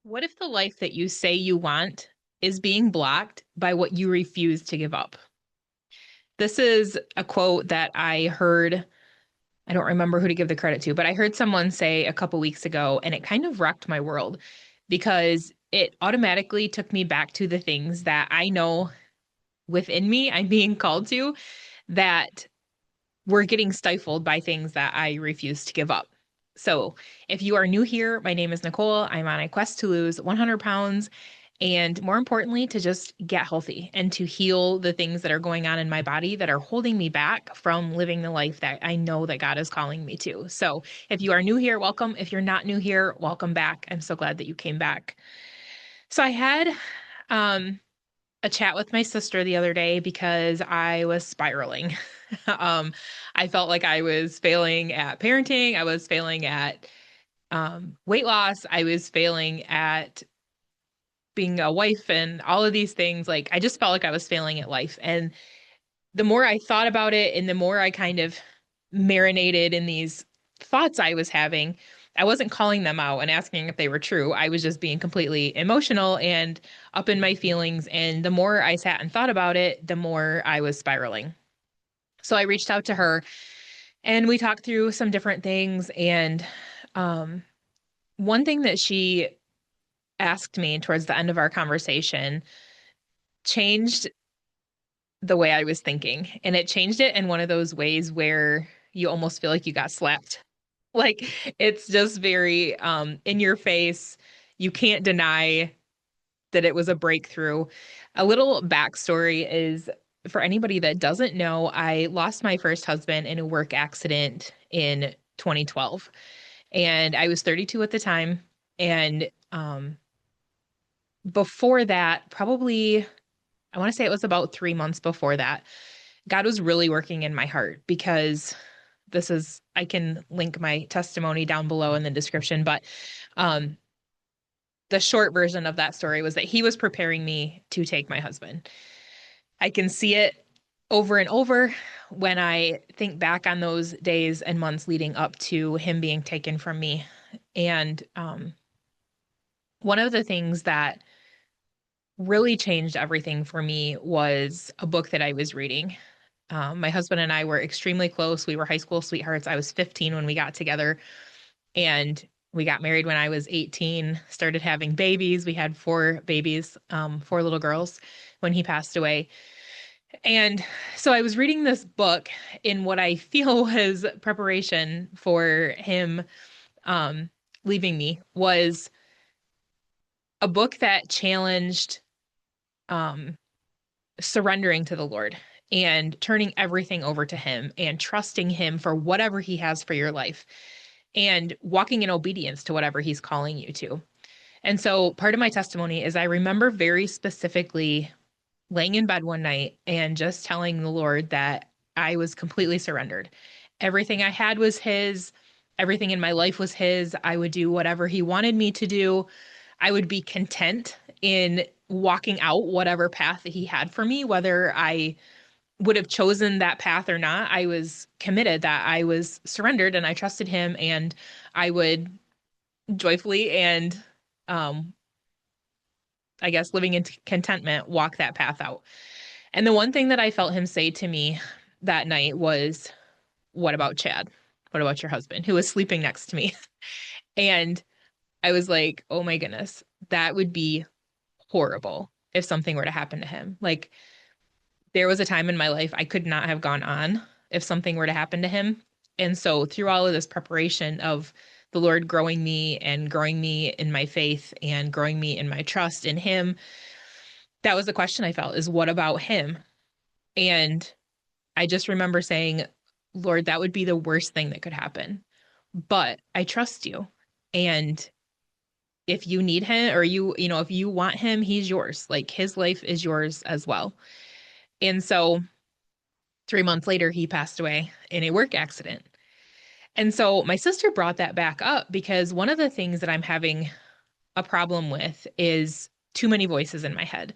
What if the life that you say you want is being blocked by what you refuse to give up? This is a quote that I heard. I don't remember who to give the credit to, but I heard someone say a couple weeks ago, and it kind of rocked my world because it automatically took me back to the things that I know within me I'm being called to that were getting stifled by things that I refuse to give up. So, if you are new here, my name is Nicole. I'm on a quest to lose 100 pounds and more importantly, to just get healthy and to heal the things that are going on in my body that are holding me back from living the life that I know that God is calling me to. So, if you are new here, welcome. If you're not new here, welcome back. I'm so glad that you came back. So, I had um, a chat with my sister the other day because I was spiraling. um, I felt like I was failing at parenting. I was failing at weight loss. I was failing at being a wife and all of these things. Like, I just felt like I was failing at life. And the more I thought about it and the more I kind of marinated in these thoughts I was having, I wasn't calling them out and asking if they were true. I was just being completely emotional and up in my feelings. And the more I sat and thought about it, the more I was spiraling. So I reached out to her and we talked through some different things. And um, one thing that she asked me towards the end of our conversation changed the way I was thinking. And it changed it in one of those ways where you almost feel like you got slapped. Like it's just very in your face. You can't deny that it was a breakthrough. A little backstory is for anybody that doesn't know, I lost my first husband in a work accident in 2012. And I was 32 at the time. And before that, probably, I want to say it was about 3 months before that, God was really working in my heart because I can link my testimony down below in the description, but um, the short version of that story was that he was preparing me to take my husband. I can see it over and over when I think back on those days and months leading up to him being taken from me. And one of the things that really changed everything for me was a book that I was reading. My husband and I were extremely close. We were high school sweethearts. I was 15 when we got together, and we got married when I was 18, started having babies. We had four babies, four little girls when he passed away. And so I was reading this book in what I feel was preparation for him um, leaving me, was a book that challenged um, surrendering to the Lord and turning everything over to Him and trusting Him for whatever He has for your life and walking in obedience to whatever He's calling you to. And so part of my testimony is I remember very specifically laying in bed one night and just telling the Lord that I was completely surrendered. Everything I had was His, everything in my life was His. I would do whatever He wanted me to do. I would be content in walking out whatever path that He had for me, whether I would have chosen that path or not. I was committed that I was surrendered and I trusted Him and I would joyfully and um I guess living in contentment walk that path out. And the one thing that I felt Him say to me that night was, "What about Chad? What about your husband who was sleeping next to me?" And I was like, "Oh my goodness, that would be horrible if something were to happen to him." Like there was a time in my life I could not have gone on if something were to happen to him. And so through all of this preparation of the Lord growing me and growing me in my faith and growing me in my trust in Him, that was the question I felt is, what about him? And I just remember saying, Lord, that would be the worst thing that could happen. But I trust you. And if you need him or if you want him, he's yours. Like his life is yours as well. And so 3 months later, he passed away in a work accident. And so my sister brought that back up because one of the things that I'm having a problem with is too many voices in my head.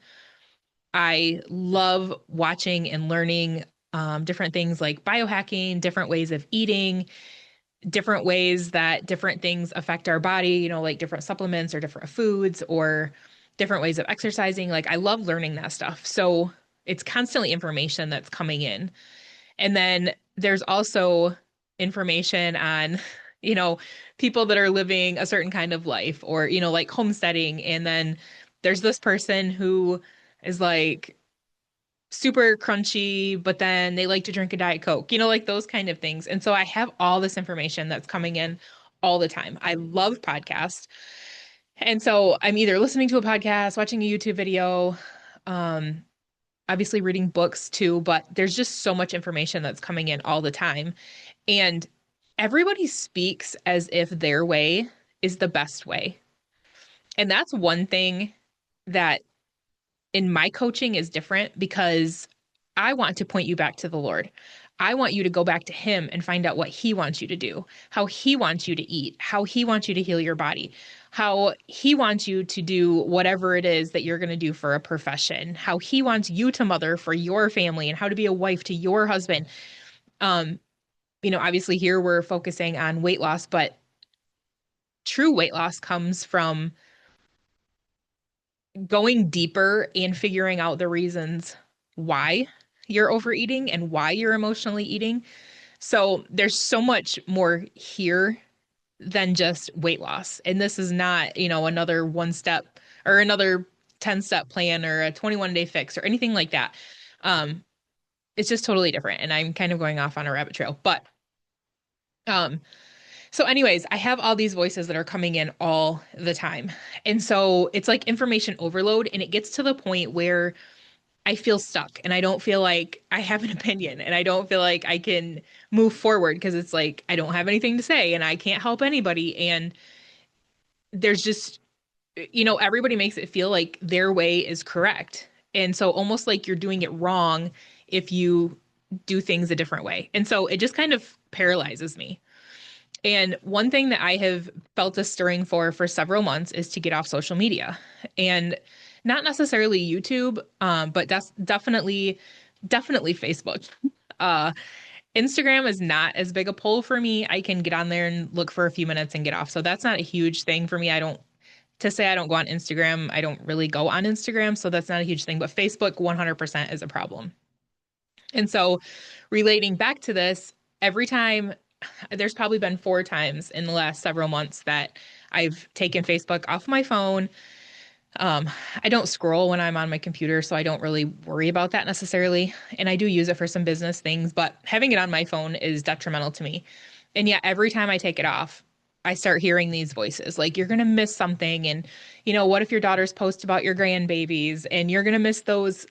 I love watching and learning different things like biohacking, different ways of eating, different ways that different things affect our body, like different supplements or different foods or different ways of exercising. Like I love learning that stuff. So it's constantly information that's coming in. And then there's also information on, you know, people that are living a certain kind of life or, like homesteading. And then there's this person who is like super crunchy, but then they like to drink a Diet Coke, like those kind of things. And so I have all this information that's coming in all the time. I love podcasts. And so I'm either listening to a podcast, watching a YouTube video, um, obviously reading books too, but there's just so much information that's coming in all the time. And everybody speaks as if their way is the best way. And that's one thing that in my coaching is different because I want to point you back to the Lord. I want you to go back to Him and find out what He wants you to do, how He wants you to eat, how He wants you to heal your body, how He wants you to do whatever it is that you're going to do for a profession, how He wants you to mother for your family and how to be a wife to your husband. Um, obviously here we're focusing on weight loss, but true weight loss comes from going deeper and figuring out the reasons why you're overeating and why you're emotionally eating. So there's so much more here than just weight loss. And this is not, another one step or another 10-step plan or a 21-day fix or anything like that. Um, it's just totally different. And I'm kind of going off on a rabbit trail. But um, so anyways, I have all these voices that are coming in all the time. And so it's like information overload and it gets to the point where I feel stuck and I don't feel like I have an opinion and I don't feel like I can move forward because it's like I don't have anything to say and I can't help anybody. And there's just, everybody makes it feel like their way is correct. And so almost like you're doing it wrong if you do things a different way. And so it just kind of paralyzes me. And one thing that I have felt a stirring for several months is to get off social media and not necessarily YouTube, but that's definitely Facebook. Uh, Instagram is not as big a pull for me. I can get on there and look for a few minutes and get off. So that's not a huge thing for me. To say I don't go on Instagram, I don't really go on Instagram. So that's not a huge thing. But Facebook 100% is a problem. And so relating back to this, every time there's probably been 4 times in the last several months that I've taken Facebook off my phone. I don't scroll when I'm on my computer, so I don't really worry about that necessarily. And I do use it for some business things, but having it on my phone is detrimental to me. And yet every time I take it off, I start hearing these voices like, you're going to miss something. And, what if your daughters post about your grandbabies and you're going to miss those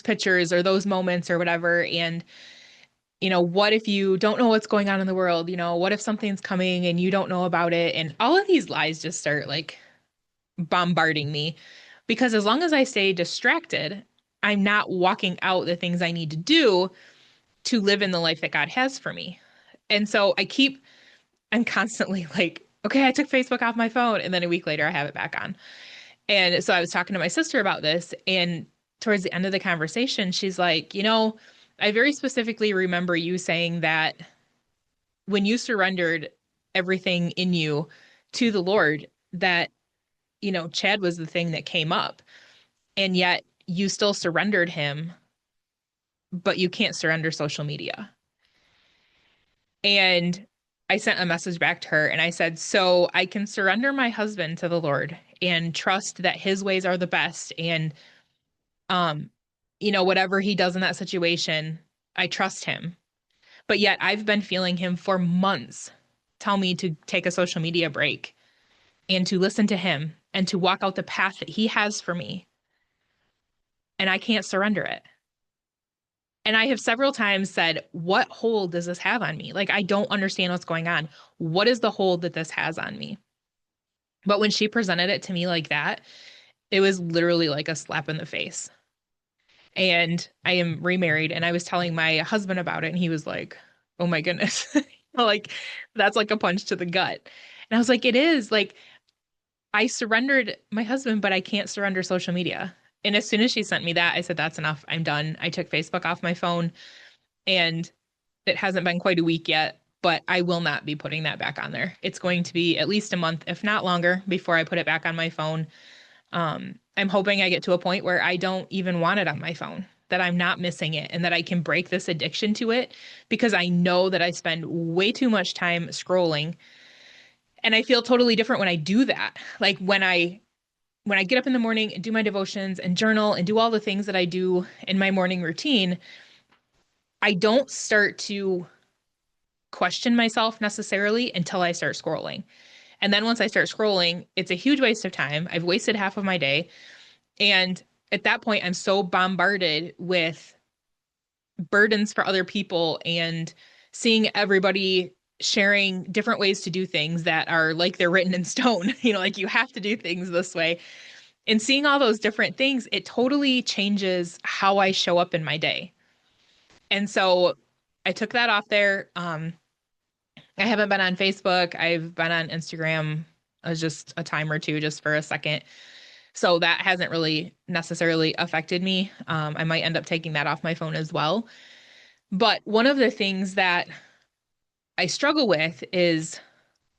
pictures or those moments or whatever. And what if you don't know what's going on in the world? What if something's coming and you don't know about it? And all of these lies just start like bombarding me because as long as I stay distracted, I'm not walking out the things I need to do to live in the life that God has for me. And so I'm constantly like, okay, I took Facebook off my phone. And then a week later, I have it back on. And so I was talking to my sister about this. And towards the end of the conversation, she's like, I very specifically remember you saying that when you surrendered everything in you to the Lord, that, Chad was the thing that came up. And yet you still surrendered him, but you can't surrender social media. And I sent a message back to her and I said, so I can surrender my husband to the Lord and trust that his ways are the best. And, whatever he does in that situation, I trust him. But yet I've been feeling him for months tell me to take a social media break and to listen to him and to walk out the path that he has for me. And I can't surrender it. And I have several times said, what hold does this have on me? Like, I don't understand what's going on. What is the hold that this has on me? But when she presented it to me like that, it was literally like a slap in the face. And I am remarried and I was telling my husband about it and he was like, oh my goodness. Like that's like a punch to the gut. And I was like, it is like I surrendered my husband, but I can't surrender social media. And as soon as she sent me that, I said, that's enough. I'm done. I took Facebook off my phone and it hasn't been quite a week yet, but I will not be putting that back on there. It's going to be at least a month, if not longer, before I put it back on my phone. I'm hoping I get to a point where I don't even want it on my phone, that I'm not missing it, and that I can break this addiction to it, because I know that I spend way too much time scrolling. And I feel totally different when I do that. Like when I get up in the morning and do my devotions and journal and do all the things that I do in my morning routine, I don't start to question myself necessarily until I start scrolling. And then once I start scrolling, it's a huge waste of time. I've wasted half of my day. And at that point, I'm so bombarded with burdens for other people and seeing everybody sharing different ways to do things that are like they're written in stone, like you have to do things this way. And seeing all those different things, it totally changes how I show up in my day. And so I took that off there. I haven't been on Facebook. I've been on Instagram just a time or two, just for a second. So that hasn't really necessarily affected me. I might end up taking that off my phone as well. But one of the things that I struggle with is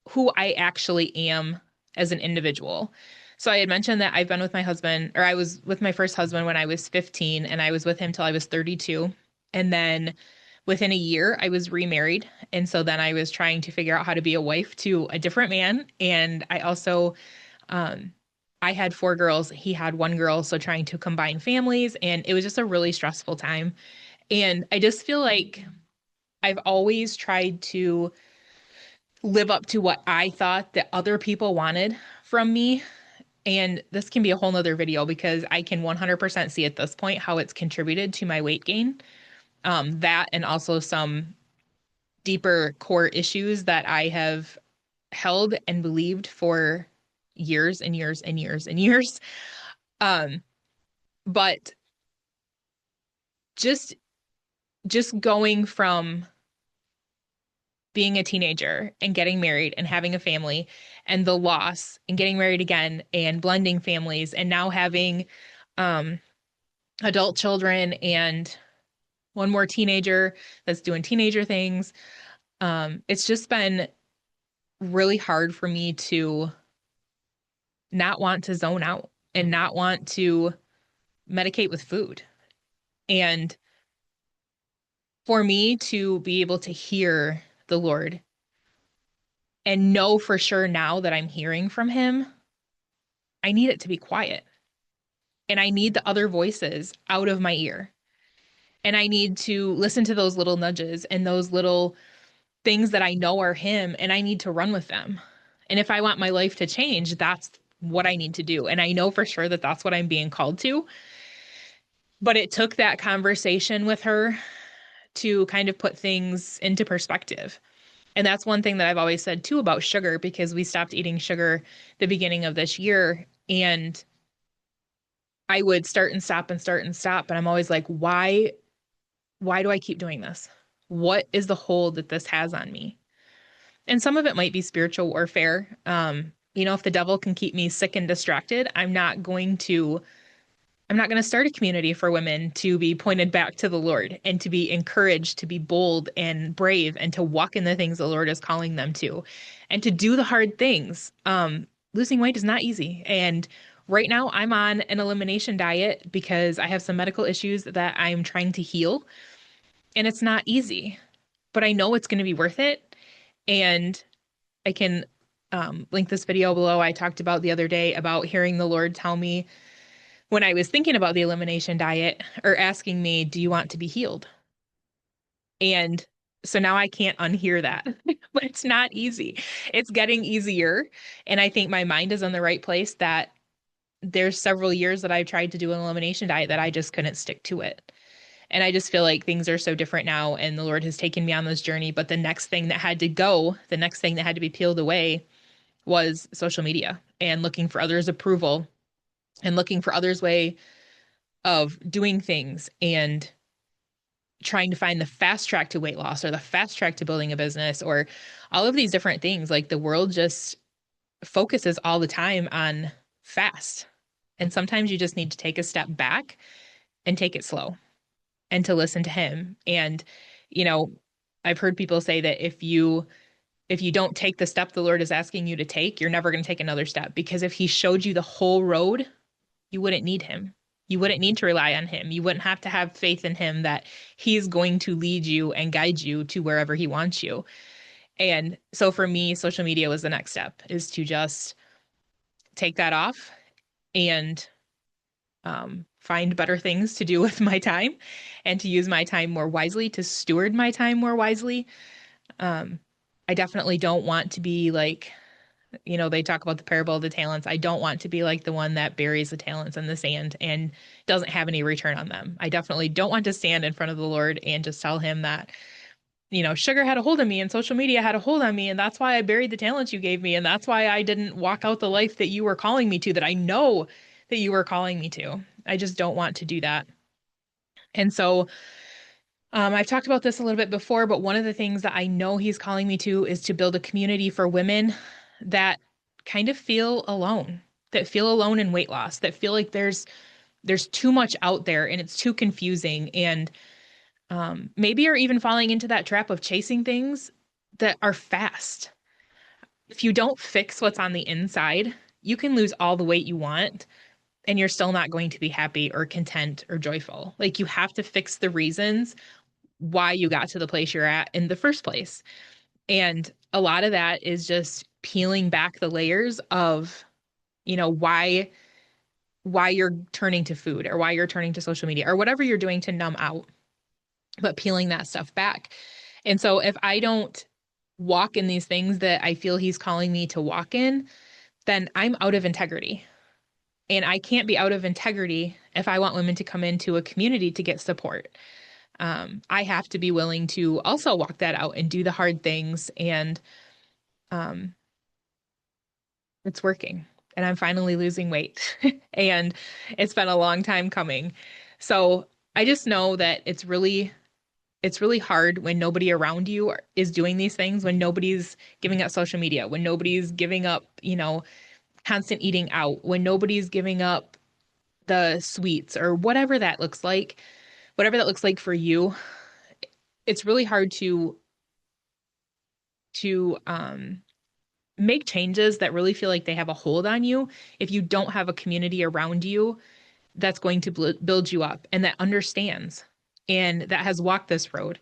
who I actually am as an individual. So I had mentioned that I've been with my husband, or I was with my first husband when I was 15, and I was with him till I was 32. And then within a year, I was remarried. And so then I was trying to figure out how to be a wife to a different man. And I also, um, I had four girls, he had one girl. So trying to combine families, and it was just a really stressful time. And I just feel like I've always tried to live up to what I thought that other people wanted from me. And this can be a whole nother video, because I can 100% see at this point how it's contributed to my weight gain. That and also some deeper core issues that I have held and believed for years and years and years and years. Um, but just just going from being a teenager and getting married and having a family, and the loss, and getting married again and blending families, and now having um adult children and one more teenager that's doing teenager things. It's just been really hard for me to not want to zone out and not want to medicate with food. And for me to be able to hear the Lord and know for sure now that I'm hearing from him, I need it to be quiet. And I need the other voices out of my ear. And I need to listen to those little nudges and those little things that I know are him, and I need to run with them. And if I want my life to change, that's what I need to do. And I know for sure that that's what I'm being called to. But it took that conversation with her to kind of put things into perspective. And that's one thing that I've always said too about sugar, because we stopped eating sugar the beginning of this year. And I would start and stop and start and stop. And I'm always like, why do I keep doing this? What is the hold that this has on me? And some of it might be spiritual warfare. If the devil can keep me sick and distracted, I'm not going to start a community for women to be pointed back to the Lord and to be encouraged to be bold and brave and to walk in the things the Lord is calling them to and to do the hard things. Losing weight is not easy. And right now I'm on an elimination diet because I have some medical issues that I'm trying to heal. And it's not easy, but I know it's going to be worth it. And I can link this video below. I talked about the other day about hearing the Lord tell me when I was thinking about the elimination diet, or asking me, do you want to be healed? And so now I can't unhear that, but it's not easy. It's getting easier. And I think my mind is in the right place, that there's several years that I've tried to do an elimination diet that I just couldn't stick to it. And I just feel like things are so different now, and the Lord has taken me on this journey. But the next thing that had to go, the next thing that had to be peeled away, was social media and looking for others' approval and looking for others' way of doing things, and trying to find the fast track to weight loss or the fast track to building a business, or all of these different things. Like the world just focuses all the time on fast. And sometimes you just need to take a step back and take it slow and to listen to him. And, you know, I've heard people say that if you don't take the step the Lord is asking you to take, you're never going to take another step, because if he showed you the whole road, you wouldn't need him. You wouldn't need to rely on him. You wouldn't have to have faith in him that he's going to lead you and guide you to wherever he wants you. And so for me, social media was the next step, is to just take that off and find better things to do with my time and to use my time more wisely, to steward my time more wisely. Um, I definitely don't want to be like, they talk about the parable of the talents. I don't want to be like the one that buries the talents in the sand and doesn't have any return on them. I definitely don't want to stand in front of the Lord and just tell him that, sugar had a hold of me and social media had a hold on me. And that's why I buried the talents you gave me. And that's why I didn't walk out the life that you were calling me to, that I know that you were calling me to. I just don't want to do that. And so I've talked about this a little bit before, but one of the things that I know he's calling me to is to build a community for women that kind of feel alone, that feel alone in weight loss, that feel like there's too much out there and it's too confusing, and maybe you're even falling into that trap of chasing things that are fast. If you don't fix what's on the inside, you can lose all the weight you want and you're still not going to be happy or content or joyful. Like, you have to fix the reasons why you got to the place you're at in the first place. And a lot of that is just peeling back the layers of, why you're turning to food or why you're turning to social media or whatever you're doing to numb out, but peeling that stuff back. And so if I don't walk in these things that I feel he's calling me to walk in, then I'm out of integrity. And I can't be out of integrity if I want women to come into a community to get support. I have to be willing to also walk that out and do the hard things. And um, it's working. And I'm finally losing weight. And it's been a long time coming. So I just know that it's really hard when nobody around you is doing these things, when nobody's giving up social media, when nobody's giving up, constant eating out, when nobody's giving up the sweets or whatever that looks like for you. It's really hard to make changes that really feel like they have a hold on you if you don't have a community around you that's going to build you up and that understands and that has walked this road.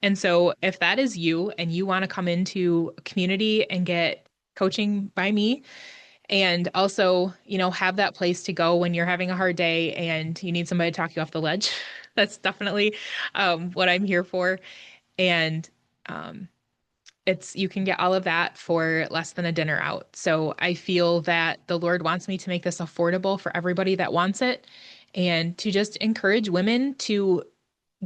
And so if that is you and you want to come into a community and get coaching by me, and also, have that place to go when you're having a hard day and you need somebody to talk you off the ledge, that's definitely what I'm here for. And um, you can get all of that for less than a dinner out. So I feel that the Lord wants me to make this affordable for everybody that wants it, and to just encourage women to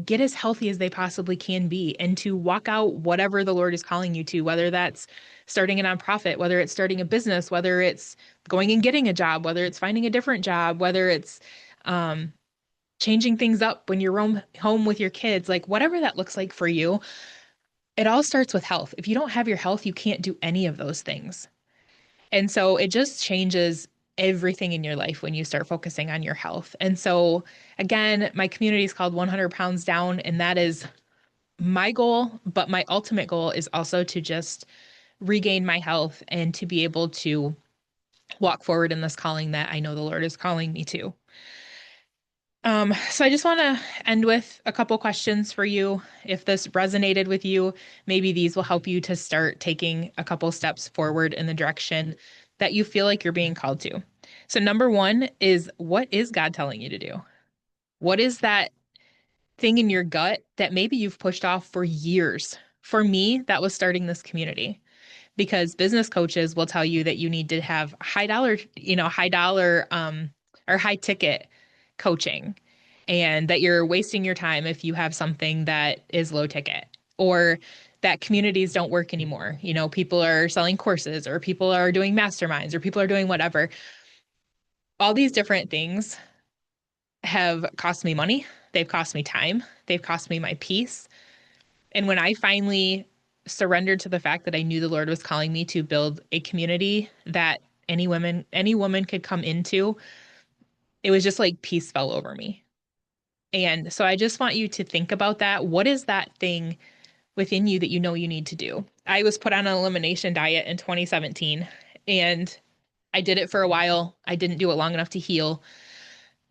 get as healthy as they possibly can be and to walk out whatever the Lord is calling you to, whether that's starting a nonprofit, whether it's starting a business, whether it's going and getting a job, whether it's finding a different job, whether it's um, changing things up when you're home with your kids, like whatever that looks like for you. It all starts with health. If you don't have your health, you can't do any of those things. And so it just changes everything in your life when you start focusing on your health. And so, again, my community is called 100 Pounds Down, and that is my goal. But my ultimate goal is also to just regain my health and to be able to walk forward in this calling that I know the Lord is calling me to. So I just want to end with a couple questions for you. If this resonated with you, maybe these will help you to start taking a couple steps forward in the direction that you feel like you're being called to. So number one is, what is God telling you to do? What is that thing in your gut that maybe you've pushed off for years? For me, that was starting this community, because business coaches will tell you that you need to have high dollar, or high ticket coaching, and that you're wasting your time if you have something that is low ticket, or that communities don't work anymore. People are selling courses, or people are doing masterminds, or people are doing whatever. All these different things have cost me money. They've cost me time. They've cost me my peace. And when I finally surrendered to the fact that I knew the Lord was calling me to build a community that any woman could come into, it was just like peace fell over me. And so I just want you to think about that. What is that thing within you that you know you need to do. I was put on an elimination diet in 2017, and I did it for a while. I didn't do it long enough to heal.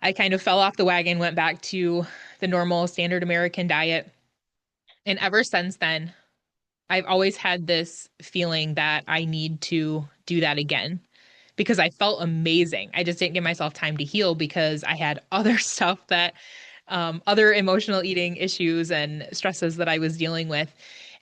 I kind of fell off the wagon, went back to the normal standard American diet. And ever since then, I've always had this feeling that I need to do that again because I felt amazing. I just didn't give myself time to heal because I had other stuff that, other emotional eating issues and stresses that I was dealing with.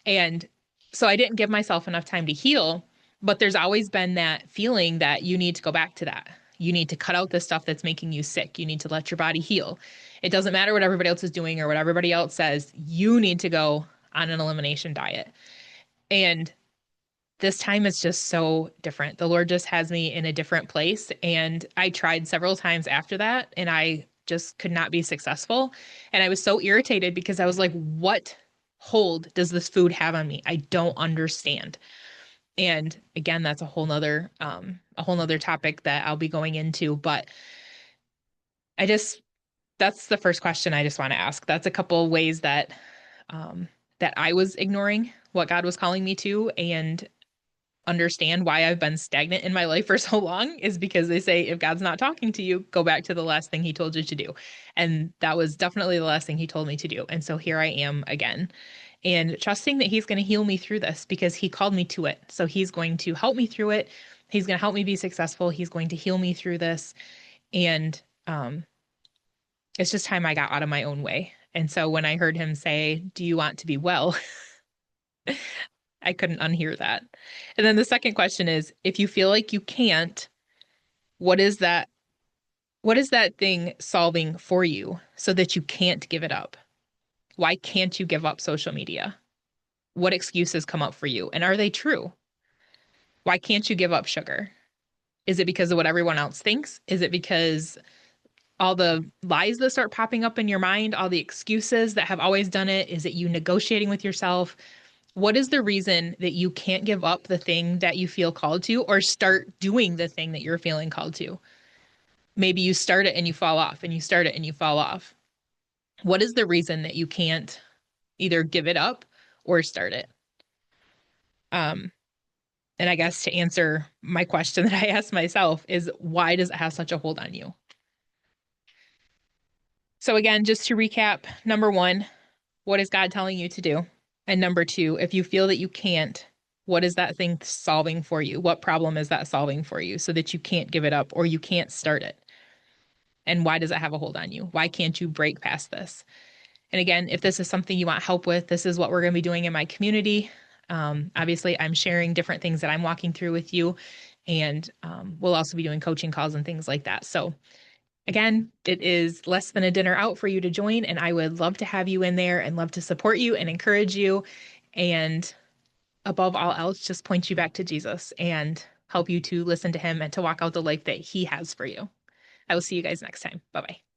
And so I didn't give myself enough time to heal. But there's always been that feeling that you need to go back to that. You need to cut out the stuff that's making you sick. You need to let your body heal. It doesn't matter what everybody else is doing or what everybody else says. You need to go on an elimination diet. And this time it's just so different. The Lord just has me in a different place. And I tried several times after that, and I just could not be successful. And I was so irritated because I was like, what hold does this food have on me? I don't understand. And again, that's a whole nother topic that I'll be going into. But I just that's the first question I just want to ask. That's a couple ways that I was ignoring what God was calling me to, and understand why I've been stagnant in my life for so long is because they say if God's not talking to you, go back to the last thing he told you to do. And that was definitely the last thing he told me to do. And so here I am again, and trusting that he's going to heal me through this because he called me to it. So he's going to help me through it. He's going to help me be successful. He's going to heal me through this. And it's just time I got out of my own way. And so when I heard him say, "Do you want to be well?" I couldn't unhear that. And then the second question is, if you feel like you can't, what is that what is that thing solving for you so that you can't give it up? Why can't you give up social media? What excuses come up for you? And are they true? Why can't you give up sugar? Is it because of what everyone else thinks? Is it because all the lies that start popping up in your mind, all the excuses that have always done it? Is it you negotiating with yourself? What is the reason that you can't give up the thing that you feel called to or start doing the thing that you're feeling called to? Maybe you start it and you fall off, and you start it and you fall off. What is the reason that you can't either give it up or start it? Um, and I guess to answer my question that I asked myself is, why does it have such a hold on you? So again, just to recap, number one, what is God telling you to do? And number two, if you feel that you can't, what is that thing solving for you? What problem is that solving for you so that you can't give it up or you can't start it? And why does it have a hold on you? Why can't you break past this? And again, if this is something you want help with, this is what we're going to be doing in my community. Obviously, I'm sharing different things that I'm walking through with you, and we'll also be doing coaching calls and things like that. So again, it is less than a dinner out for you to join, and I would love to have you in there and love to support you and encourage you. And above all else, just point you back to Jesus and help you to listen to him and to walk out the life that he has for you. I will see you guys next time. Bye bye.